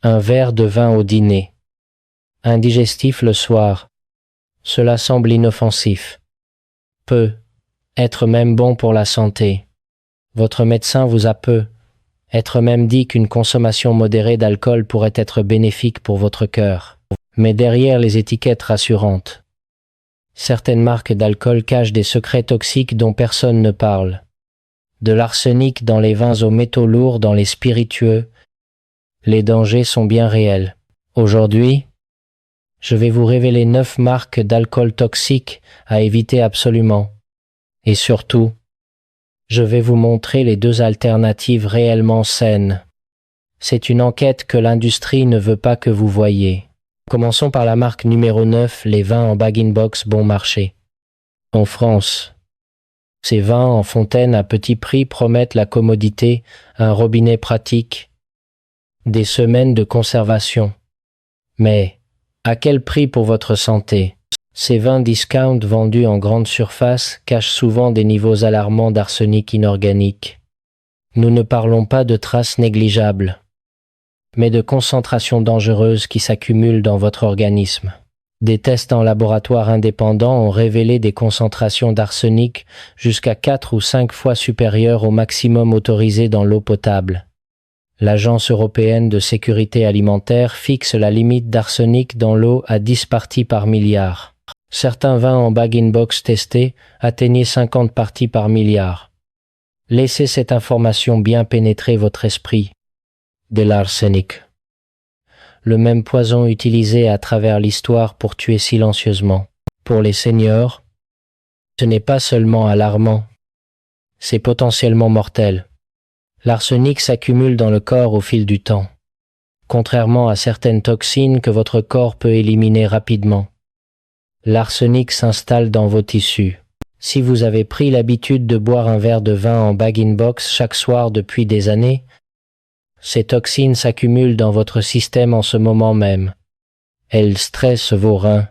Un verre de vin au dîner. Indigestif le soir. Cela semble inoffensif. Peut être même bon pour la santé. Votre médecin vous a être même dit qu'une consommation modérée d'alcool pourrait être bénéfique pour votre cœur. Mais derrière les étiquettes rassurantes, certaines marques d'alcool cachent des secrets toxiques dont personne ne parle. De l'arsenic dans les vins aux métaux lourds dans les spiritueux, les dangers sont bien réels. Aujourd'hui, je vais vous révéler 9 marques d'alcool toxiques à éviter absolument. Et surtout, je vais vous montrer les 2 alternatives réellement saines. C'est une enquête que l'industrie ne veut pas que vous voyiez. Commençons par la marque numéro 9, les vins en bag-in-box bon marché. En France, ces vins en fontaine à petit prix promettent la commodité, un robinet pratique, des semaines de conservation. Mais, à quel prix pour votre santé? Ces vins discount vendus en grande surface cachent souvent des niveaux alarmants d'arsenic inorganique. Nous ne parlons pas de traces négligeables, mais de concentrations dangereuses qui s'accumulent dans votre organisme. Des tests en laboratoire indépendants ont révélé des concentrations d'arsenic jusqu'à 4 ou 5 fois supérieures au maximum autorisé dans l'eau potable. L'Agence européenne de sécurité alimentaire fixe la limite d'arsenic dans l'eau à 10 parties par milliard. Certains vins en bag-in-box testés atteignaient 50 parties par milliard. Laissez cette information bien pénétrer votre esprit. De l'arsenic. Le même poison utilisé à travers l'histoire pour tuer silencieusement. Pour les seniors, ce n'est pas seulement alarmant, c'est potentiellement mortel. L'arsenic s'accumule dans le corps au fil du temps, contrairement à certaines toxines que votre corps peut éliminer rapidement. L'arsenic s'installe dans vos tissus. Si vous avez pris l'habitude de boire un verre de vin en bag-in-box chaque soir depuis des années, ces toxines s'accumulent dans votre système en ce moment même. Elles stressent vos reins,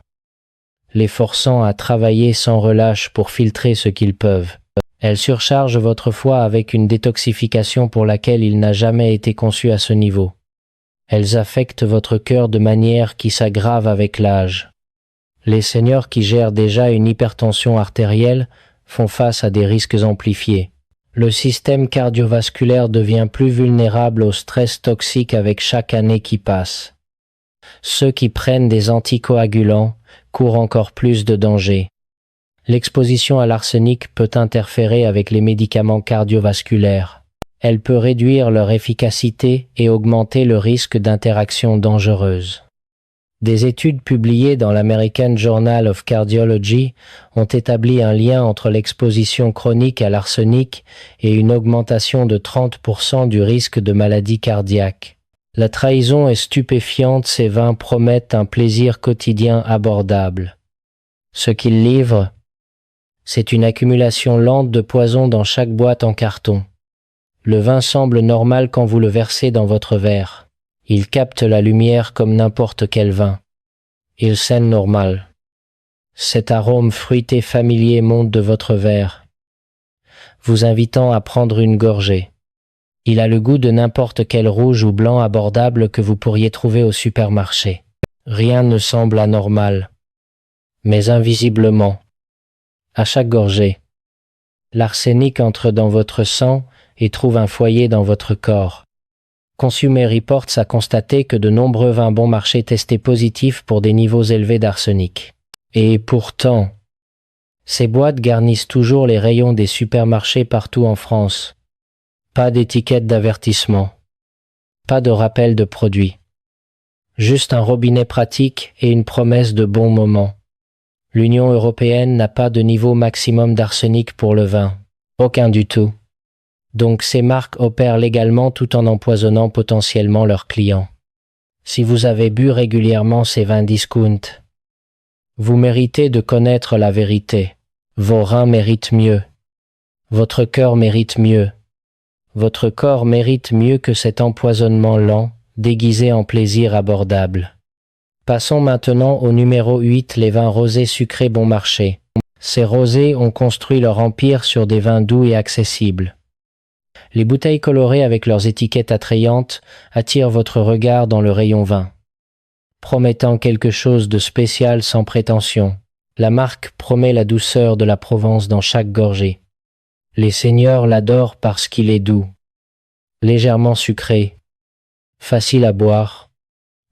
les forçant à travailler sans relâche pour filtrer ce qu'ils peuvent. Elles surchargent votre foie avec une détoxification pour laquelle il n'a jamais été conçu à ce niveau. Elles affectent votre cœur de manière qui s'aggrave avec l'âge. Les seniors qui gèrent déjà une hypertension artérielle font face à des risques amplifiés. Le système cardiovasculaire devient plus vulnérable au stress toxique avec chaque année qui passe. Ceux qui prennent des anticoagulants courent encore plus de danger. L'exposition à l'arsenic peut interférer avec les médicaments cardiovasculaires. Elle peut réduire leur efficacité et augmenter le risque d'interactions dangereuses. Des études publiées dans l'American Journal of Cardiology ont établi un lien entre l'exposition chronique à l'arsenic et une augmentation de 30% du risque de maladie cardiaque. La trahison est stupéfiante, ces vins promettent un plaisir quotidien abordable. Ce qu'ils livrent, c'est une accumulation lente de poison dans chaque boîte en carton. Le vin semble normal quand vous le versez dans votre verre. Il capte la lumière comme n'importe quel vin. Il sent normal. Cet arôme fruité familier monte de votre verre, vous invitant à prendre une gorgée. Il a le goût de n'importe quel rouge ou blanc abordable que vous pourriez trouver au supermarché. Rien ne semble anormal. Mais invisiblement, à chaque gorgée, l'arsenic entre dans votre sang et trouve un foyer dans votre corps. Consumer Reports a constaté que de nombreux vins bon marché testaient positifs pour des niveaux élevés d'arsenic. Et pourtant, ces boîtes garnissent toujours les rayons des supermarchés partout en France. Pas d'étiquette d'avertissement. Pas de rappel de produit. Juste un robinet pratique et une promesse de bon moment. L'Union européenne n'a pas de niveau maximum d'arsenic pour le vin. Aucun du tout. Donc ces marques opèrent légalement tout en empoisonnant potentiellement leurs clients. Si vous avez bu régulièrement ces vins discount, vous méritez de connaître la vérité. Vos reins méritent mieux. Votre cœur mérite mieux. Votre corps mérite mieux que cet empoisonnement lent, déguisé en plaisir abordable. Passons maintenant au numéro 8, les vins rosés sucrés bon marché. Ces rosés ont construit leur empire sur des vins doux et accessibles. Les bouteilles colorées avec leurs étiquettes attrayantes attirent votre regard dans le rayon vin. Promettant quelque chose de spécial sans prétention, la marque promet la douceur de la Provence dans chaque gorgée. Les seigneurs l'adorent parce qu'il est doux, légèrement sucré, facile à boire.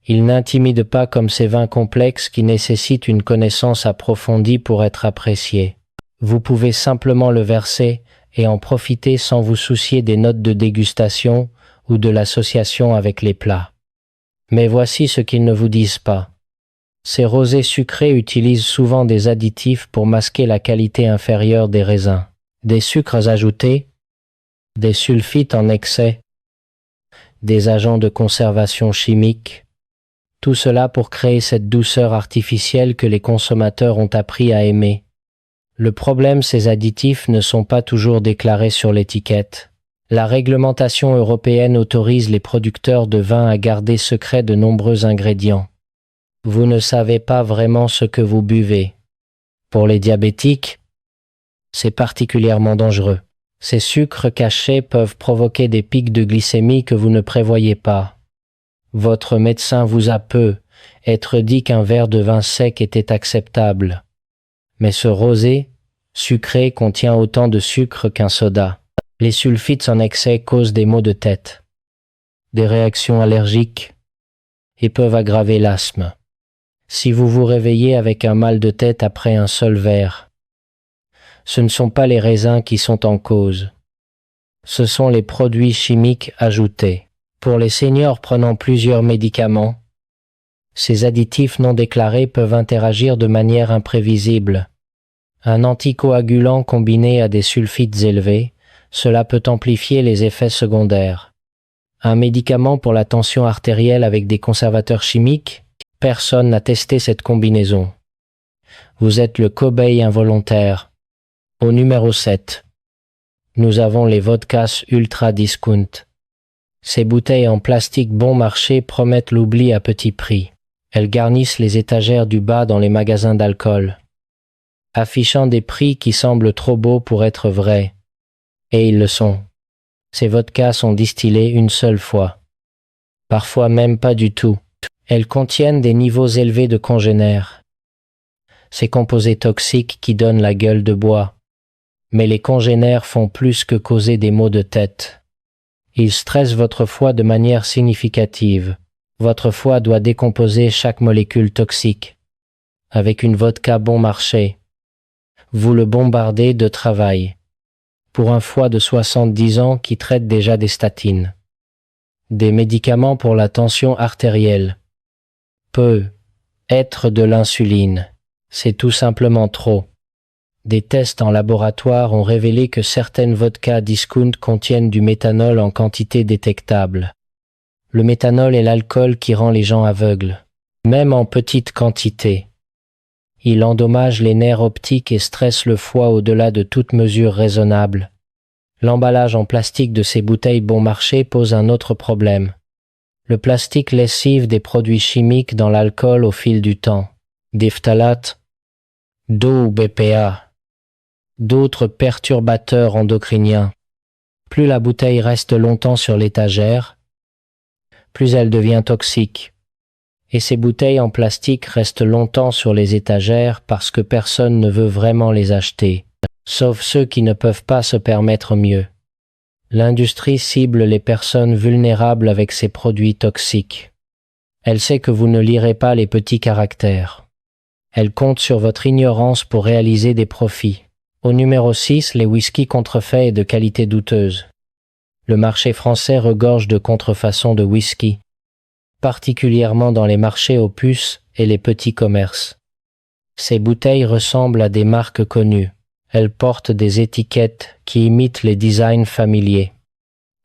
Il n'intimide pas comme ces vins complexes qui nécessitent une connaissance approfondie pour être appréciés. Vous pouvez simplement le verser et en profiter sans vous soucier des notes de dégustation ou de l'association avec les plats. Mais voici ce qu'ils ne vous disent pas. Ces rosés sucrés utilisent souvent des additifs pour masquer la qualité inférieure des raisins. Des sucres ajoutés, des sulfites en excès, des agents de conservation chimique, tout cela pour créer cette douceur artificielle que les consommateurs ont appris à aimer. Le problème, ces additifs ne sont pas toujours déclarés sur l'étiquette. La réglementation européenne autorise les producteurs de vin à garder secret de nombreux ingrédients. Vous ne savez pas vraiment ce que vous buvez. Pour les diabétiques, c'est particulièrement dangereux. Ces sucres cachés peuvent provoquer des pics de glycémie que vous ne prévoyez pas. Votre médecin vous a peut-être dit qu'un verre de vin sec était acceptable. Mais ce rosé, sucré, contient autant de sucre qu'un soda. Les sulfites en excès causent des maux de tête, des réactions allergiques et peuvent aggraver l'asthme. Si vous vous réveillez avec un mal de tête après un seul verre, ce ne sont pas les raisins qui sont en cause. Ce sont les produits chimiques ajoutés. Pour les seniors prenant plusieurs médicaments, ces additifs non déclarés peuvent interagir de manière imprévisible. Un anticoagulant combiné à des sulfites élevés, cela peut amplifier les effets secondaires. Un médicament pour la tension artérielle avec des conservateurs chimiques, personne n'a testé cette combinaison. Vous êtes le cobaye involontaire. Au numéro 7, nous avons les vodkas ultra discount. Ces bouteilles en plastique bon marché promettent l'oubli à petit prix. Elles garnissent les étagères du bas dans les magasins d'alcool, affichant des prix qui semblent trop beaux pour être vrais. Et ils le sont. Ces vodkas sont distillés une seule fois. Parfois même pas du tout. Elles contiennent des niveaux élevés de congénères. Ces composés toxiques qui donnent la gueule de bois. Mais les congénères font plus que causer des maux de tête. Ils stressent votre foie de manière significative. Votre foie doit décomposer chaque molécule toxique. Avec une vodka bon marché, vous le bombardez de travail. Pour un foie de 70 ans qui traite déjà des statines. Des médicaments pour la tension artérielle. Peut-être de l'insuline. C'est tout simplement trop. Des tests en laboratoire ont révélé que certaines vodkas discount contiennent du méthanol en quantité détectable. Le méthanol est l'alcool qui rend les gens aveugles, même en petite quantité. Il endommage les nerfs optiques et stresse le foie au-delà de toute mesure raisonnable. L'emballage en plastique de ces bouteilles bon marché pose un autre problème. Le plastique lessive des produits chimiques dans l'alcool au fil du temps. Des phtalates, d'eau ou BPA. D'autres perturbateurs endocriniens. Plus la bouteille reste longtemps sur l'étagère, plus elle devient toxique. Et ces bouteilles en plastique restent longtemps sur les étagères parce que personne ne veut vraiment les acheter, sauf ceux qui ne peuvent pas se permettre mieux. L'industrie cible les personnes vulnérables avec ces produits toxiques. Elle sait que vous ne lirez pas les petits caractères. Elle compte sur votre ignorance pour réaliser des profits. Au numéro 6, les whiskies contrefaits et de qualité douteuse. Le marché français regorge de contrefaçons de whisky, particulièrement dans les marchés aux puces et les petits commerces. Ces bouteilles ressemblent à des marques connues. Elles portent des étiquettes qui imitent les designs familiers.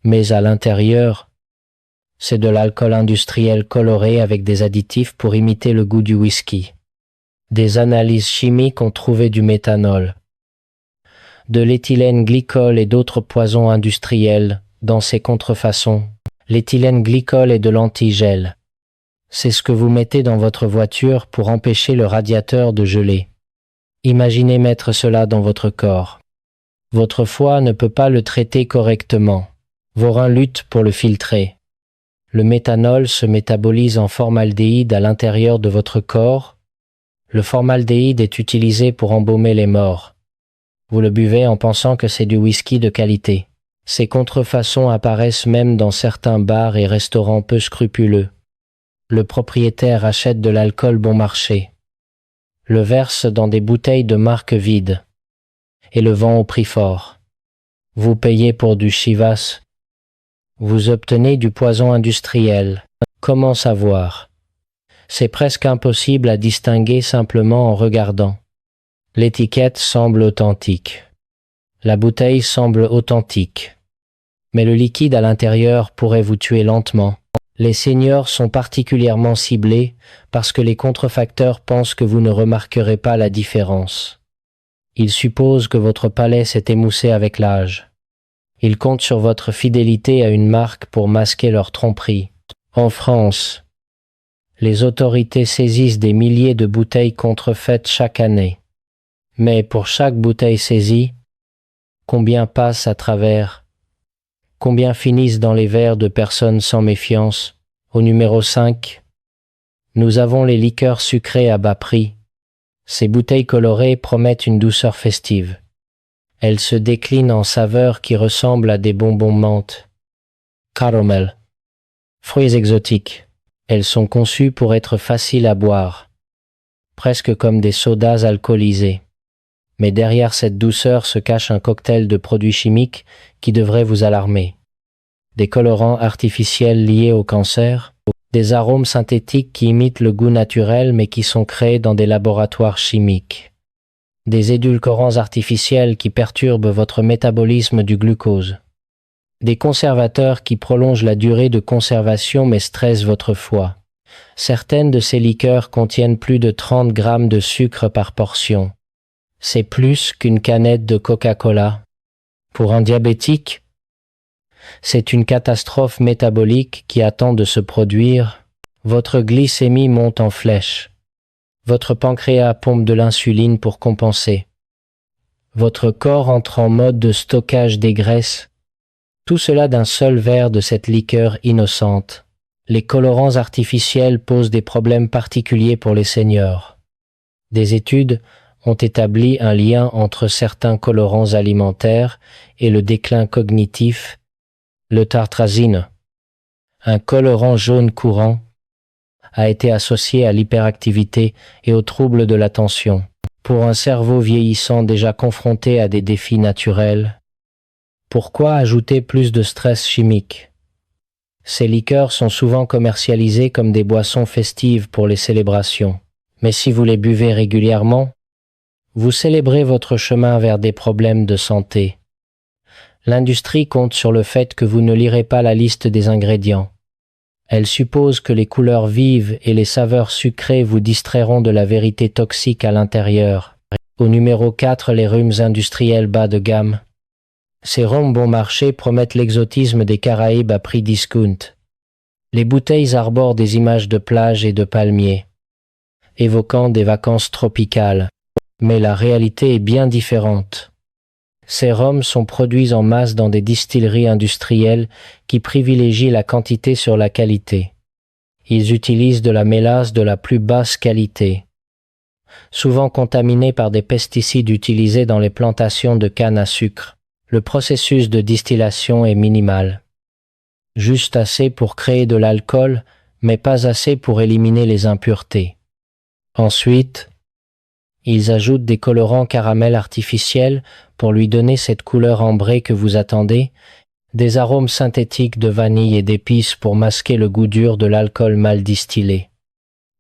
Mais à l'intérieur, c'est de l'alcool industriel coloré avec des additifs pour imiter le goût du whisky. Des analyses chimiques ont trouvé du méthanol, de l'éthylène glycol et d'autres poisons industriels dans ces contrefaçons. L'éthylène glycol est de l'antigel. C'est ce que vous mettez dans votre voiture pour empêcher le radiateur de geler. Imaginez mettre cela dans votre corps. Votre foie ne peut pas le traiter correctement. Vos reins luttent pour le filtrer. Le méthanol se métabolise en formaldéhyde à l'intérieur de votre corps. Le formaldéhyde est utilisé pour embaumer les morts. Vous le buvez en pensant que c'est du whisky de qualité. Ces contrefaçons apparaissent même dans certains bars et restaurants peu scrupuleux. Le propriétaire achète de l'alcool bon marché, le verse dans des bouteilles de marque vide et le vend au prix fort. Vous payez pour du Chivas. Vous obtenez du poison industriel. Comment savoir? C'est presque impossible à distinguer simplement en regardant. L'étiquette semble authentique. La bouteille semble authentique. Mais le liquide à l'intérieur pourrait vous tuer lentement. Les seniors sont particulièrement ciblés parce que les contrefacteurs pensent que vous ne remarquerez pas la différence. Ils supposent que votre palais s'est émoussé avec l'âge. Ils comptent sur votre fidélité à une marque pour masquer leur tromperie. En France, les autorités saisissent des milliers de bouteilles contrefaites chaque année. Mais pour chaque bouteille saisie, combien passent à travers? Combien finissent dans les verres de personnes sans méfiance? Au numéro 5, nous avons les liqueurs sucrées à bas prix. Ces bouteilles colorées promettent une douceur festive. Elles se déclinent en saveurs qui ressemblent à des bonbons menthe. Caramel. Fruits exotiques. Elles sont conçues pour être faciles à boire, presque comme des sodas alcoolisés. Mais derrière cette douceur se cache un cocktail de produits chimiques qui devrait vous alarmer. Des colorants artificiels liés au cancer, des arômes synthétiques qui imitent le goût naturel mais qui sont créés dans des laboratoires chimiques. Des édulcorants artificiels qui perturbent votre métabolisme du glucose. Des conservateurs qui prolongent la durée de conservation mais stressent votre foie. Certaines de ces liqueurs contiennent plus de 30 grammes de sucre par portion. C'est plus qu'une canette de Coca-Cola. Pour un diabétique, c'est une catastrophe métabolique qui attend de se produire. Votre glycémie monte en flèche. Votre pancréas pompe de l'insuline pour compenser. Votre corps entre en mode de stockage des graisses. Tout cela d'un seul verre de cette liqueur innocente. Les colorants artificiels posent des problèmes particuliers pour les seniors. Des études ont établi un lien entre certains colorants alimentaires et le déclin cognitif. Le tartrazine, un colorant jaune courant, a été associé à l'hyperactivité et aux troubles de l'attention. Pour un cerveau vieillissant déjà confronté à des défis naturels, pourquoi ajouter plus de stress chimique? Ces liqueurs sont souvent commercialisées comme des boissons festives pour les célébrations. Mais si vous les buvez régulièrement, vous célébrez votre chemin vers des problèmes de santé. L'industrie compte sur le fait que vous ne lirez pas la liste des ingrédients. Elle suppose que les couleurs vives et les saveurs sucrées vous distrairont de la vérité toxique à l'intérieur. Au numéro 4, les rhums industriels bas de gamme. Ces rhums bon marché promettent l'exotisme des Caraïbes à prix discount. Les bouteilles arborent des images de plages et de palmiers, évoquant des vacances tropicales. Mais la réalité est bien différente. Ces rhums sont produits en masse dans des distilleries industrielles qui privilégient la quantité sur la qualité. Ils utilisent de la mélasse de la plus basse qualité, souvent contaminée par des pesticides utilisés dans les plantations de canne à sucre. Le processus de distillation est minimal. Juste assez pour créer de l'alcool, mais pas assez pour éliminer les impuretés. Ensuite, ils ajoutent des colorants caramel artificiels pour lui donner cette couleur ambrée que vous attendez, des arômes synthétiques de vanille et d'épices pour masquer le goût dur de l'alcool mal distillé,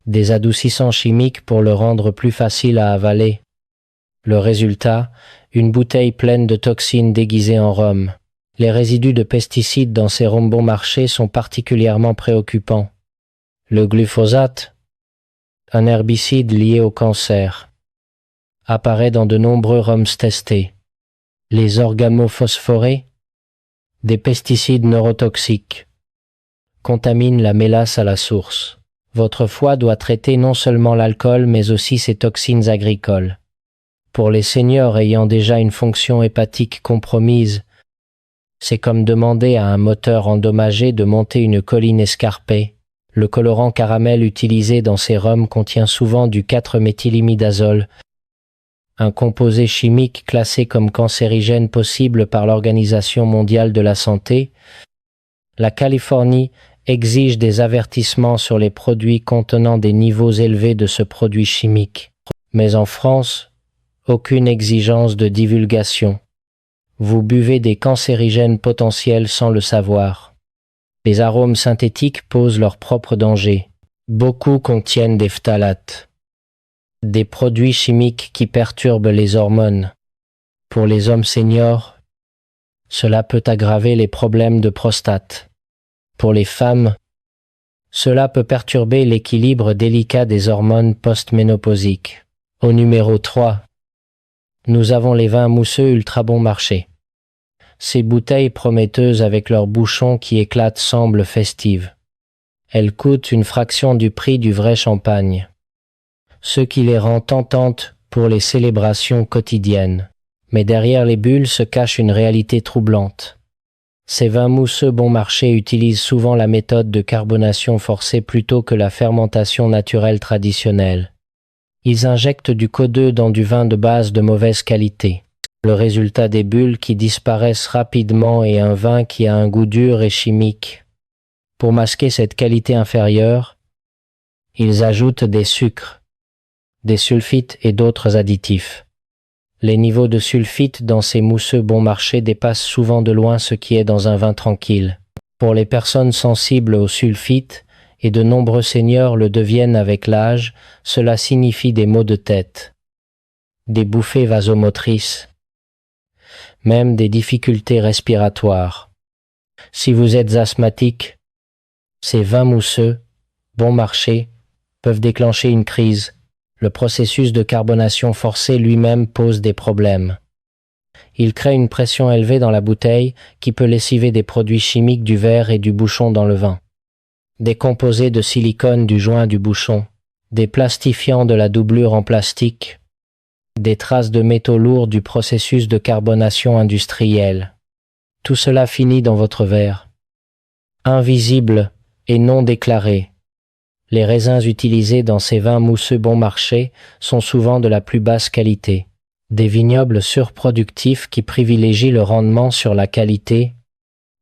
des adoucissants chimiques pour le rendre plus facile à avaler. Le résultat, une bouteille pleine de toxines déguisées en rhum. Les résidus de pesticides dans ces rhums bon marché sont particulièrement préoccupants. Le glyphosate, un herbicide lié au cancer, apparaît dans de nombreux rhums testés. Les organophosphorés, des pesticides neurotoxiques, contaminent la mélasse à la source. Votre foie doit traiter non seulement l'alcool mais aussi ses toxines agricoles. Pour les seniors ayant déjà une fonction hépatique compromise, C'est comme demander à un moteur endommagé de monter une colline escarpée. Le colorant caramel utilisé dans ces rhums contient souvent du 4-méthylimidazole, un composé chimique classé comme cancérigène possible par l'Organisation mondiale de la santé. La Californie exige des avertissements sur les produits contenant des niveaux élevés de ce produit chimique. Mais en France, aucune exigence de divulgation. Vous buvez des cancérigènes potentiels sans le savoir. Les arômes synthétiques posent leurs propres dangers. Beaucoup contiennent des phtalates, des produits chimiques qui perturbent les hormones. Pour les hommes seniors, cela peut aggraver les problèmes de prostate. Pour les femmes, cela peut perturber l'équilibre délicat des hormones post-ménopausiques. Au numéro 3, nous avons les vins mousseux ultra bon marché. Ces bouteilles prometteuses avec leurs bouchons qui éclatent semblent festives. Elles coûtent une fraction du prix du vrai champagne, ce qui les rend tentantes pour les célébrations quotidiennes. Mais derrière les bulles se cache une réalité troublante. Ces vins mousseux bon marché utilisent souvent la méthode de carbonation forcée plutôt que la fermentation naturelle traditionnelle. Ils injectent du CO2 dans du vin de base de mauvaise qualité. Le résultat des bulles qui disparaissent rapidement est un vin qui a un goût dur et chimique. Pour masquer cette qualité inférieure, ils ajoutent des sucres, des sulfites et d'autres additifs. Les niveaux de sulfite dans ces mousseux bon marché dépassent souvent de loin ce qui est dans un vin tranquille. Pour les personnes sensibles au sulfite, et de nombreux seniors le deviennent avec l'âge, cela signifie des maux de tête, des bouffées vasomotrices, même des difficultés respiratoires. Si vous êtes asthmatique, ces vins mousseux, bon marché, peuvent déclencher une crise. Le processus de carbonation forcée lui-même pose des problèmes. Il crée une pression élevée dans la bouteille qui peut lessiver des produits chimiques du verre et du bouchon dans le vin. Des composés de silicone du joint du bouchon, des plastifiants de la doublure en plastique, des traces de métaux lourds du processus de carbonation industrielle. Tout cela finit dans votre verre. Invisible et non déclaré. Les raisins utilisés dans ces vins mousseux bon marché sont souvent de la plus basse qualité. Des vignobles surproductifs qui privilégient le rendement sur la qualité,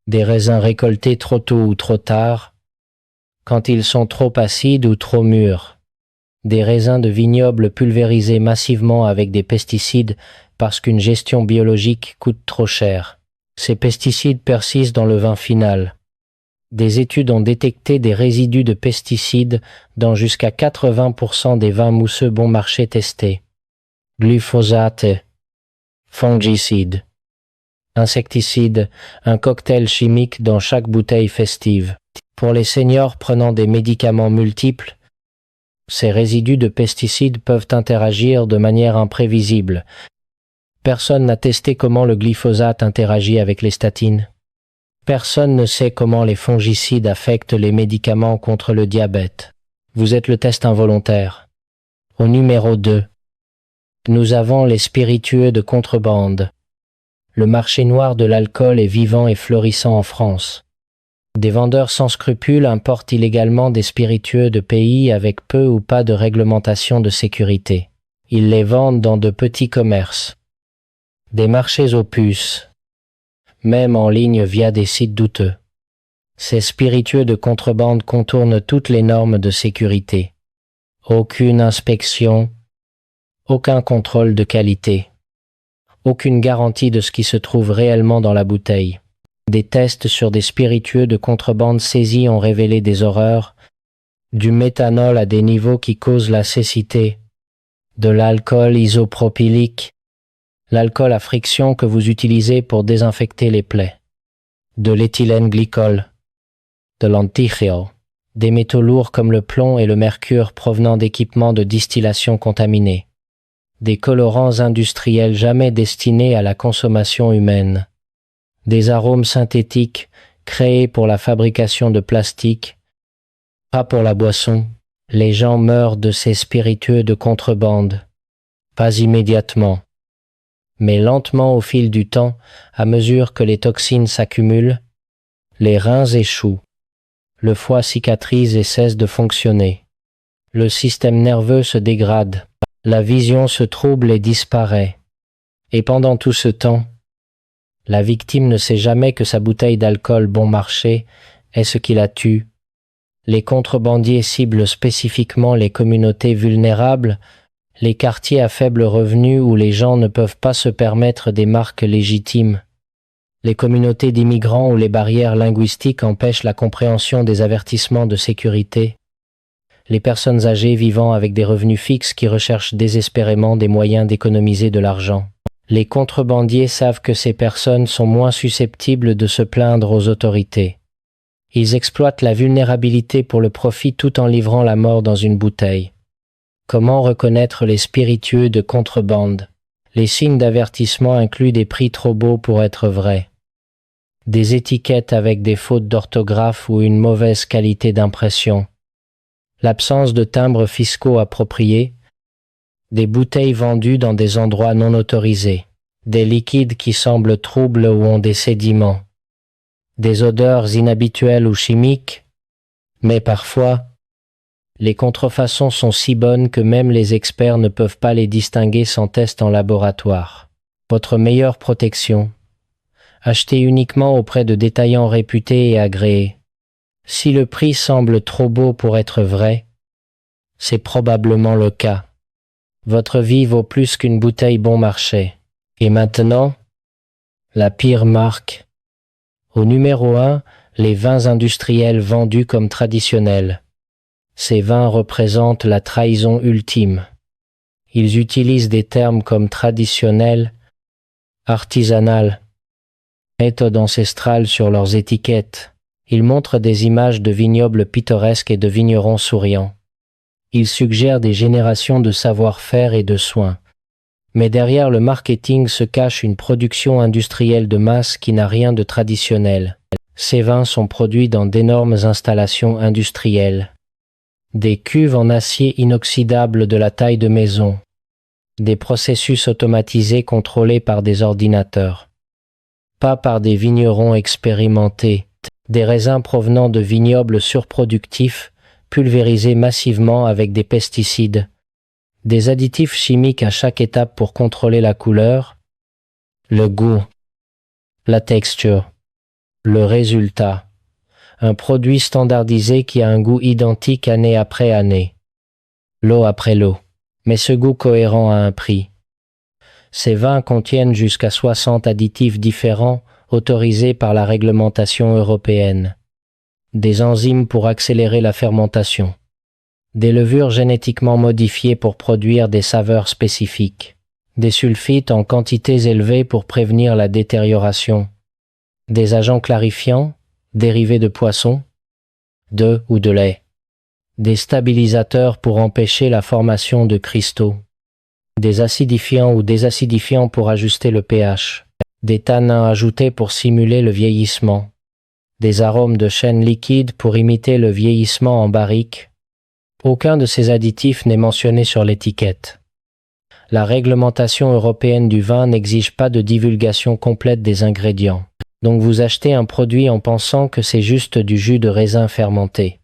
des raisins récoltés trop tôt ou trop tard, quand ils sont trop acides ou trop mûrs, des raisins de vignobles pulvérisés massivement avec des pesticides parce qu'une gestion biologique coûte trop cher. Ces pesticides persistent dans le vin final. Des études ont détecté des résidus de pesticides dans jusqu'à 80% des vins mousseux bon marché testés. Glyphosate, fongicides, insecticides, un cocktail chimique dans chaque bouteille festive. Pour les seniors prenant des médicaments multiples, ces résidus de pesticides peuvent interagir de manière imprévisible. Personne n'a testé comment le glyphosate interagit avec les statines. Personne ne sait comment les fongicides affectent les médicaments contre le diabète. Vous êtes le test involontaire. Au numéro 2, nous avons les spiritueux de contrebande. Le marché noir de l'alcool est vivant et florissant en France. Des vendeurs sans scrupules importent illégalement des spiritueux de pays avec peu ou pas de réglementation de sécurité. Ils les vendent dans de petits commerces, des marchés aux puces, même en ligne via des sites douteux. Ces spiritueux de contrebande contournent toutes les normes de sécurité. Aucune inspection, aucun contrôle de qualité, aucune garantie de ce qui se trouve réellement dans la bouteille. Des tests sur des spiritueux de contrebande saisis ont révélé des horreurs, du méthanol à des niveaux qui causent la cécité, de l'alcool isopropylique, l'alcool à friction que vous utilisez pour désinfecter les plaies, de l'éthylène glycol, de l'antichiol, des métaux lourds comme le plomb et le mercure provenant d'équipements de distillation contaminés, des colorants industriels jamais destinés à la consommation humaine, des arômes synthétiques créés pour la fabrication de plastique, pas pour la boisson. Les gens meurent de ces spiritueux de contrebande, pas immédiatement, Mais lentement au fil du temps, à mesure que les toxines s'accumulent, les reins échouent, le foie cicatrise et cesse de fonctionner. Le système nerveux se dégrade, la vision se trouble et disparaît. Et pendant tout ce temps, la victime ne sait jamais que sa bouteille d'alcool bon marché est ce qui la tue. Les contrebandiers ciblent spécifiquement les communautés vulnérables, les quartiers à faible revenu où les gens ne peuvent pas se permettre des marques légitimes, les communautés d'immigrants où les barrières linguistiques empêchent la compréhension des avertissements de sécurité, les personnes âgées vivant avec des revenus fixes qui recherchent désespérément des moyens d'économiser de l'argent. Les contrebandiers savent que ces personnes sont moins susceptibles de se plaindre aux autorités. Ils exploitent la vulnérabilité pour le profit tout en livrant la mort dans une bouteille. Comment reconnaître les spiritueux de contrebande? Les signes d'avertissement incluent des prix trop beaux pour être vrais, des étiquettes avec des fautes d'orthographe ou une mauvaise qualité d'impression, l'absence de timbres fiscaux appropriés, des bouteilles vendues dans des endroits non autorisés, des liquides qui semblent troubles ou ont des sédiments, des odeurs inhabituelles ou chimiques, mais parfois, les contrefaçons sont si bonnes que même les experts ne peuvent pas les distinguer sans test en laboratoire. Votre meilleure protection: achetez uniquement auprès de détaillants réputés et agréés. Si le prix semble trop beau pour être vrai, c'est probablement le cas. Votre vie vaut plus qu'une bouteille bon marché. Et maintenant, la pire marque. Au numéro 1, les vins industriels vendus comme traditionnels. Ces vins représentent la trahison ultime. Ils utilisent des termes comme traditionnel, artisanal, méthode ancestrale sur leurs étiquettes. Ils montrent des images de vignobles pittoresques et de vignerons souriants. Ils suggèrent des générations de savoir-faire et de soins. Mais derrière le marketing se cache une production industrielle de masse qui n'a rien de traditionnel. Ces vins sont produits dans d'énormes installations industrielles. Des cuves en acier inoxydable de la taille de maison. Des processus automatisés contrôlés par des ordinateurs. Pas par des vignerons expérimentés. Des raisins provenant de vignobles surproductifs, pulvérisés massivement avec des pesticides. Des additifs chimiques à chaque étape pour contrôler la couleur, le goût, la texture, le résultat. Un produit standardisé qui a un goût identique année après année, lot après lot, mais ce goût cohérent a un prix. Ces vins contiennent jusqu'à 60 additifs différents autorisés par la réglementation européenne. Des enzymes pour accélérer la fermentation. Des levures génétiquement modifiées pour produire des saveurs spécifiques. Des sulfites en quantités élevées pour prévenir la détérioration. Des agents clarifiants, dérivés de poisson, d'œufs ou de lait. Des stabilisateurs pour empêcher la formation de cristaux. Des acidifiants ou désacidifiants pour ajuster le pH. Des tanins ajoutés pour simuler le vieillissement. Des arômes de chêne liquide pour imiter le vieillissement en barrique. Aucun de ces additifs n'est mentionné sur l'étiquette. La réglementation européenne du vin n'exige pas de divulgation complète des ingrédients. Donc vous achetez un produit en pensant que c'est juste du jus de raisin fermenté.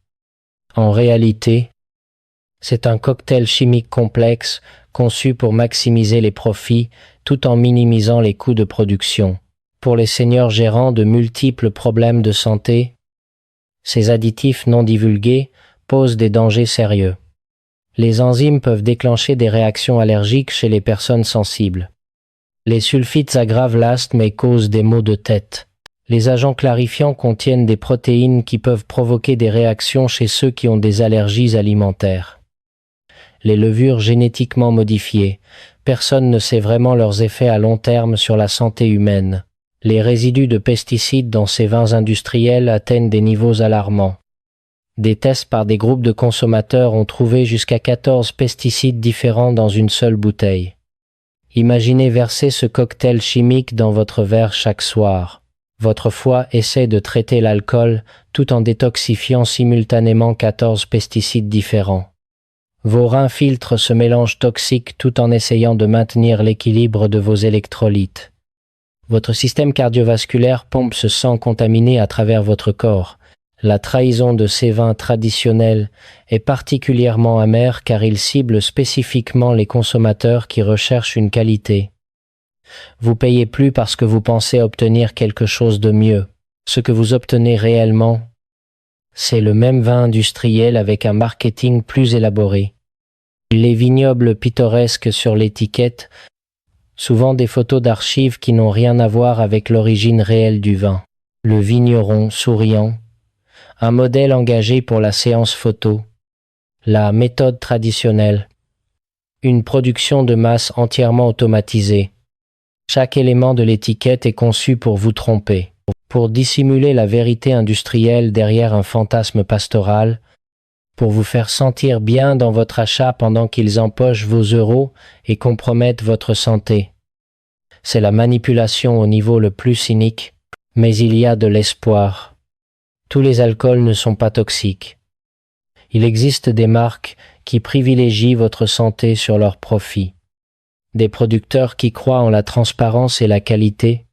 En réalité, c'est un cocktail chimique complexe conçu pour maximiser les profits tout en minimisant les coûts de production. Pour les seigneurs gérants de multiples problèmes de santé, ces additifs non divulgués posent des dangers sérieux. Les enzymes peuvent déclencher des réactions allergiques chez les personnes sensibles. Les sulfites aggravent l'asthme et causent des maux de tête. Les agents clarifiants contiennent des protéines qui peuvent provoquer des réactions chez ceux qui ont des allergies alimentaires. Les levures génétiquement modifiées, personne ne sait vraiment leurs effets à long terme sur la santé humaine. Les résidus de pesticides dans ces vins industriels atteignent des niveaux alarmants. Des tests par des groupes de consommateurs ont trouvé jusqu'à 14 pesticides différents dans une seule bouteille. Imaginez verser ce cocktail chimique dans votre verre chaque soir. Votre foie essaie de traiter l'alcool tout en détoxifiant simultanément 14 pesticides différents. Vos reins filtrent ce mélange toxique tout en essayant de maintenir l'équilibre de vos électrolytes. Votre système cardiovasculaire pompe ce sang contaminé à travers votre corps. La trahison de ces vins traditionnels est particulièrement amère car ils ciblent spécifiquement les consommateurs qui recherchent une qualité. Vous payez plus parce que vous pensez obtenir quelque chose de mieux. Ce que vous obtenez réellement, c'est le même vin industriel avec un marketing plus élaboré. Les vignobles pittoresques sur l'étiquette, souvent des photos d'archives qui n'ont rien à voir avec l'origine réelle du vin. Le vigneron souriant, un modèle engagé pour la séance photo, la méthode traditionnelle, une production de masse entièrement automatisée. Chaque élément de l'étiquette est conçu pour vous tromper, pour dissimuler la vérité industrielle derrière un fantasme pastoral, pour vous faire sentir bien dans votre achat pendant qu'ils empochent vos euros et compromettent votre santé. C'est la manipulation au niveau le plus cynique, mais il y a de l'espoir. Tous les alcools ne sont pas toxiques. Il existe des marques qui privilégient votre santé sur leur profit. Des producteurs qui croient en la transparence et la qualité.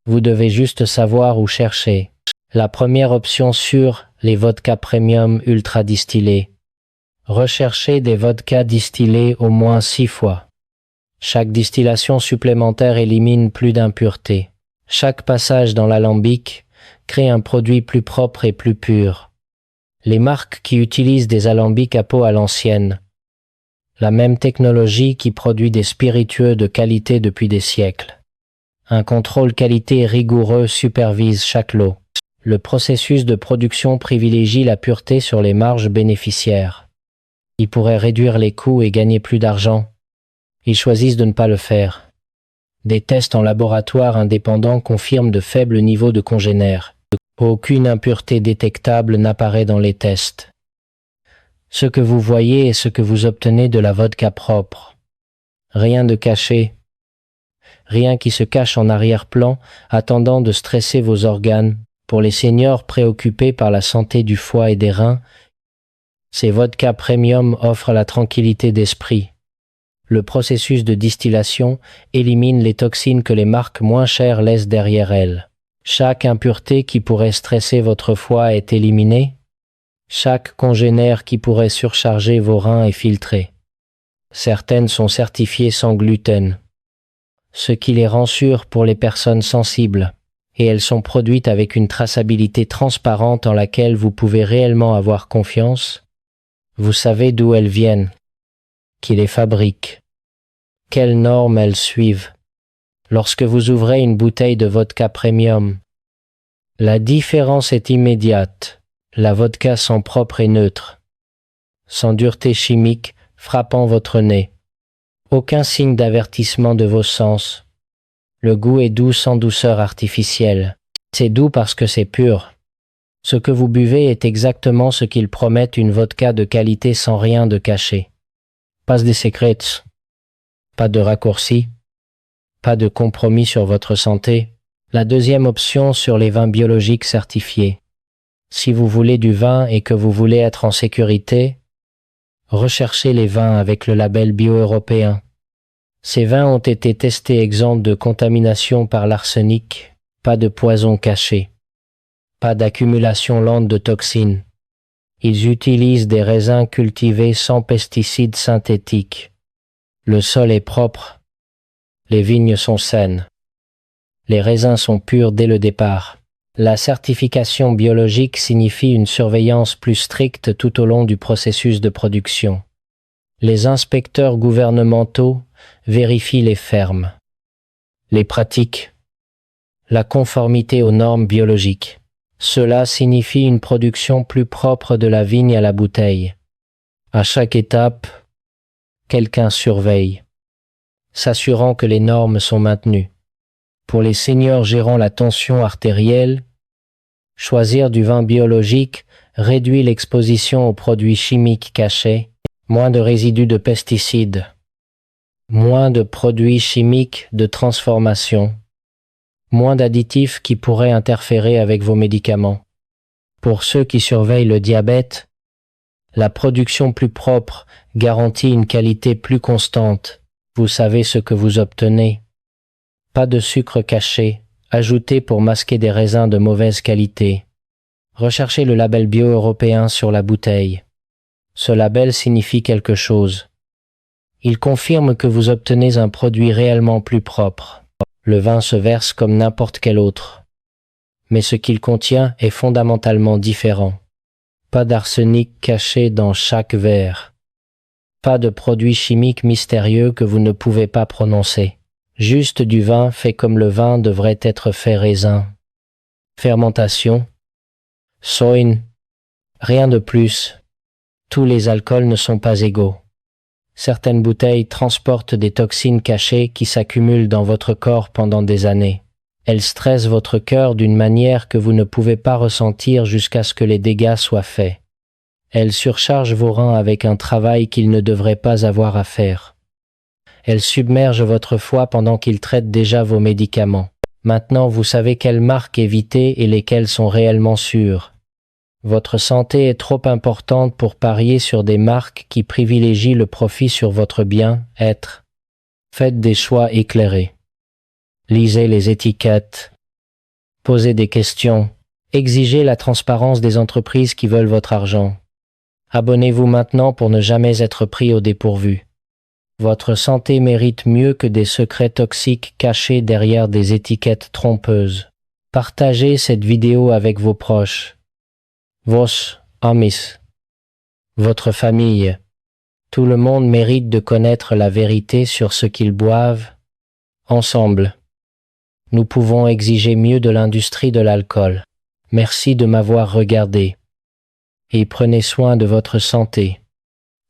Vous devez juste savoir où chercher. La première option sûre, les vodkas premium ultra distillés. Recherchez des vodkas distillés au moins 6 fois. Chaque distillation supplémentaire élimine plus d'impuretés. Chaque passage dans l'alambic crée un produit plus propre et plus pur. Les marques qui utilisent des alambics à peau à l'ancienne. La même technologie qui produit des spiritueux de qualité depuis des siècles. Un contrôle qualité rigoureux supervise chaque lot. Le processus de production privilégie la pureté sur les marges bénéficiaires. Ils pourraient réduire les coûts et gagner plus d'argent. Ils choisissent de ne pas le faire. Des tests en laboratoire indépendants confirment de faibles niveaux de congénères. Aucune impureté détectable n'apparaît dans les tests. Ce que vous voyez est ce que vous obtenez de la vodka propre. Rien de caché. Rien qui se cache en arrière-plan, attendant de stresser vos organes. Pour les seniors préoccupés par la santé du foie et des reins, ces vodkas premium offrent la tranquillité d'esprit. Le processus de distillation élimine les toxines que les marques moins chères laissent derrière elles. Chaque impureté qui pourrait stresser votre foie est éliminée. Chaque congénère qui pourrait surcharger vos reins est filtré. Certaines sont certifiées sans gluten, ce qui les rend sûres pour les personnes sensibles, et elles sont produites avec une traçabilité transparente en laquelle vous pouvez réellement avoir confiance. Vous savez d'où elles viennent, qui les fabriquent, quelles normes elles suivent. Lorsque vous ouvrez une bouteille de vodka premium, la différence est immédiate. La vodka sent propre et neutre, sans dureté chimique frappant votre nez. Aucun signe d'avertissement de vos sens. Le goût est doux sans douceur artificielle. C'est doux parce que c'est pur. Ce que vous buvez est exactement ce qu'ils promettent, une vodka de qualité sans rien de caché. Pas de secrets, pas de raccourcis, pas de compromis sur votre santé. La deuxième option sur les vins biologiques certifiés. Si vous voulez du vin et que vous voulez être en sécurité, recherchez les vins avec le label bio-européen. Ces vins ont été testés exempts de contamination par l'arsenic, pas de poison caché, pas d'accumulation lente de toxines. Ils utilisent des raisins cultivés sans pesticides synthétiques. Le sol est propre, les vignes sont saines. Les raisins sont purs dès le départ. La certification biologique signifie une surveillance plus stricte tout au long du processus de production. Les inspecteurs gouvernementaux vérifient les fermes, les pratiques, la conformité aux normes biologiques. Cela signifie une production plus propre de la vigne à la bouteille. À chaque étape, quelqu'un surveille, s'assurant que les normes sont maintenues. Pour les seniors gérant la tension artérielle, choisir du vin biologique réduit l'exposition aux produits chimiques cachés, moins de résidus de pesticides, moins de produits chimiques de transformation, moins d'additifs qui pourraient interférer avec vos médicaments. Pour ceux qui surveillent le diabète, La production plus propre garantit une qualité plus constante. Vous savez ce que vous obtenez. Pas de sucre caché, ajouté pour masquer des raisins de mauvaise qualité. Recherchez le label bio européen sur la bouteille. Ce label signifie quelque chose. Il confirme que vous obtenez un produit réellement plus propre. Le vin se verse comme n'importe quel autre. Mais ce qu'il contient est fondamentalement différent. Pas d'arsenic caché dans chaque verre. Pas de produits chimiques mystérieux que vous ne pouvez pas prononcer. Juste du vin fait comme le vin devrait être fait raisin. Fermentation. Soin. Rien de plus. Tous les alcools ne sont pas égaux. Certaines bouteilles transportent des toxines cachées qui s'accumulent dans votre corps pendant des années. Elles stressent votre cœur d'une manière que vous ne pouvez pas ressentir jusqu'à ce que les dégâts soient faits. Elles surchargent vos reins avec un travail qu'ils ne devraient pas avoir à faire. Elles submergent votre foie pendant qu'ils traitent déjà vos médicaments. Maintenant, vous savez quelles marques éviter et lesquelles sont réellement sûres. Votre santé est trop importante pour parier sur des marques qui privilégient le profit sur votre bien-être. Faites des choix éclairés. Lisez les étiquettes. Posez des questions. Exigez la transparence des entreprises qui veulent votre argent. Abonnez-vous maintenant pour ne jamais être pris au dépourvu. Votre santé mérite mieux que des secrets toxiques cachés derrière des étiquettes trompeuses. Partagez cette vidéo avec vos proches. Vos amis. Votre famille. Tout le monde mérite de connaître la vérité sur ce qu'ils boivent. Ensemble, nous pouvons exiger mieux de l'industrie de l'alcool. Merci de m'avoir regardé. Et prenez soin de votre santé.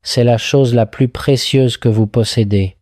C'est la chose la plus précieuse que vous possédez.